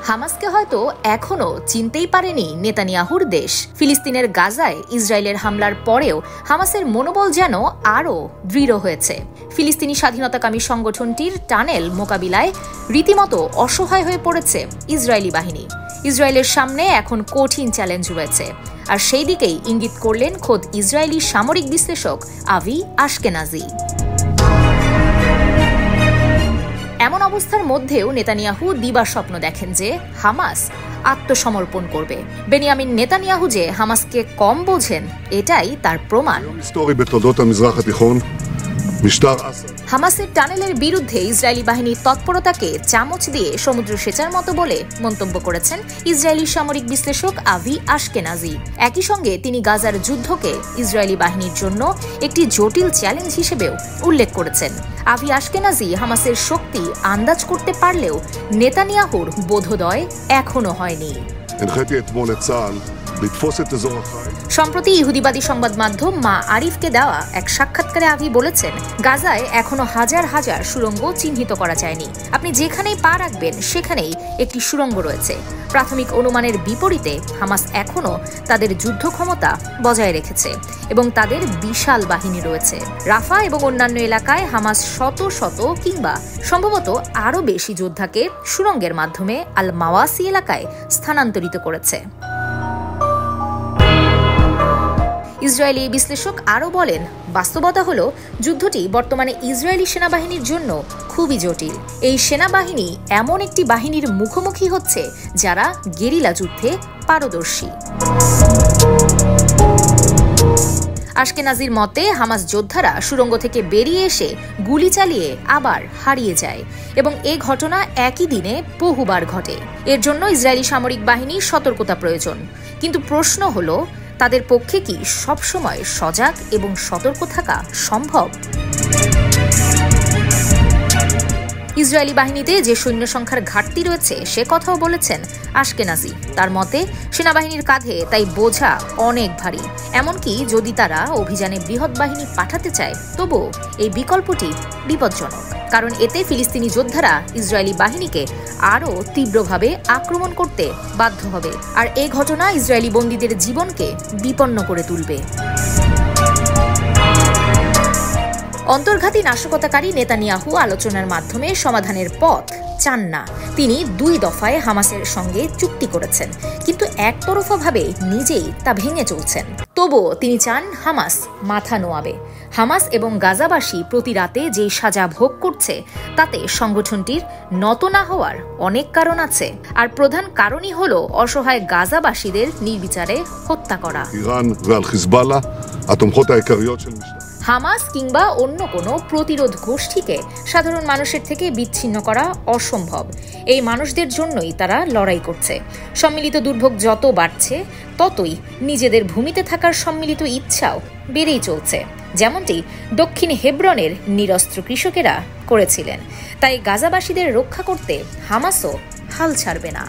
হামাসকে হয়তো এখনো চিনতেই পারেনি নেতানিয়াহুর দেশ। ফিলিস্তিনের গাজায় ইসরায়েলের হামলার পরেও হামাসের মনোবল যেন আরও দৃঢ় হয়েছে। ফিলিস্তিনি স্বাধীনতাকামী সংগঠনটির টানেল মোকাবিলায় রীতিমতো অসহায় হয়ে পড়েছে ইসরায়েলি বাহিনী। ইসরায়েলের সামনে এখন কঠিন চ্যালেঞ্জ রয়েছে, আর সেই দিকেই ইঙ্গিত করলেন খোদ ইসরায়েলি সামরিক বিশ্লেষক আভি আশকেনাজি। এমন অবস্থার মধ্যেও নেতানিয়াহু দিবা স্বপ্ন দেখেন যে হামাস আত্মসমর্পণ করবে। বেনিয়ামিন নেতানিয়াহু যে হামাসকে কম বোঝেন, এটাই তার প্রমাণ। হামাসের টানেলের বিরুদ্ধে ইসরায়েলি বাহিনীর তৎপরতাকে চামচ দিয়ে সমুদ্র সেচার মতো বলে মন্তব্য করেছেন ইসরায়েলি সামরিক বিশ্লেষক আভি আশকেনাজি। একই সঙ্গে তিনি গাজার যুদ্ধকে ইসরায়েলি বাহিনীর জন্য একটি জটিল চ্যালেঞ্জ হিসেবেও উল্লেখ করেছেন। আভি আশকেনাজি হামাসের শক্তি আন্দাজ করতে পারলেও নেতানিয়াহুর বোধোদয় এখনো হয়নি। সম্প্রতি ইহুদিবাদী সংবাদ মাধ্যম মা আরিফকে দেওয়া এক সাক্ষাৎকারে আভি বলেছেন, গাজায় এখনো হাজার হাজার সুড়ঙ্গ চিহ্নিত করা যায়নি। আপনি যেখানেই পা রাখবেন সেখানেই একটি সুড়ঙ্গ রয়েছে। প্রাথমিক অনুমানের বিপরীতে হামাস এখনো তাদের যুদ্ধ ক্ষমতা বজায় রেখেছে এবং তাদের বিশাল বাহিনী রয়েছে। রাফা এবং অন্যান্য এলাকায় হামাস শত শত কিংবা সম্ভবত আরও বেশি যোদ্ধাকে সুড়ঙ্গের মাধ্যমে আল মাওয়াসি এলাকায় স্থানান্তরিত করেছে। ইসরায়েলি বিশ্লেষক আরও বলেন, বাস্তবতা হলো যুদ্ধটি বর্তমানে ইসরায়েলি সেনাবাহিনীর জন্য খুবই জটিল। এই সেনাবাহিনী এমন একটি বাহিনীর মুখোমুখি হচ্ছে যারা গেরিলা যুদ্ধে পারদর্শী। আশকেনাজির মতে হামাস যোদ্ধারা সুড়ঙ্গ থেকে বেরিয়ে এসে গুলি চালিয়ে আবার হারিয়ে যায় এবং এ ঘটনা একই দিনে বহুবার ঘটে। এর জন্য ইসরায়েলি সামরিক বাহিনীর সতর্কতা প্রয়োজন। কিন্তু প্রশ্ন হলো, তাদের পক্ষে কি সবসময় সজাগ এবং সতর্ক থাকা সম্ভব? ইসরায়েলি বাহিনীতে যে সৈন্য সংখ্যার ঘাটতি রয়েছে সে কথাও বলেছেন আশকেনাজি। তার মতে সেনাবাহিনীর কাঁধে তাই বোঝা অনেক ভারী। এমনকি যদি তারা অভিযানে বৃহৎ বাহিনী পাঠাতে চায়, তবুও এই বিকল্পটি বিপজ্জনক, কারণ এতে ফিলিস্তিনি যোদ্ধারা ইসরায়েলি বাহিনীকে আরও তীব্রভাবে আক্রমণ করতে বাধ্য হবে, আর এ ঘটনা ইসরায়েলি বন্দীদের জীবনকে বিপন্ন করে তুলবে। অন্তর্ঘাতী নাশকতাকারী নেতানিয়াহু আলোচনার মাধ্যমে সমাধানের পথ চান না। তিনি 2 দফায় হামাসের সঙ্গে চুক্তি করেছেন, কিন্তু একতরফাভাবে নিজেই তা ভেঙে চলছেন। তবুও তিনি চান হামাস মাথা নোয়াবে। হামাস এবং গাজাবাসী প্রতি রাতে যে সাজা ভোগ করছে তাতে সংগঠনটির নত না হওয়ার অনেক কারণ আছে, আর প্রধান কারণই হলো অসহায় গাজাবাসীদের নির্বিচারে হত্যা করা। হামাস কিংবা অন্য কোনো প্রতিরোধ গোষ্ঠীকে সাধারণ মানুষের থেকে বিচ্ছিন্ন করা অসম্ভব। এই মানুষদের জন্যই তারা লড়াই করছে। সম্মিলিত দুর্ভোগ যত বাড়ছে ততই নিজেদের ভূমিতে থাকার সম্মিলিত ইচ্ছাও বেড়েই চলছে, যেমনটি দক্ষিণ হেব্রনের নিরস্ত্র কৃষকেরা করেছিলেন। তাই গাজাবাসীদের রক্ষা করতে হামাসও হাল ছাড়বে না।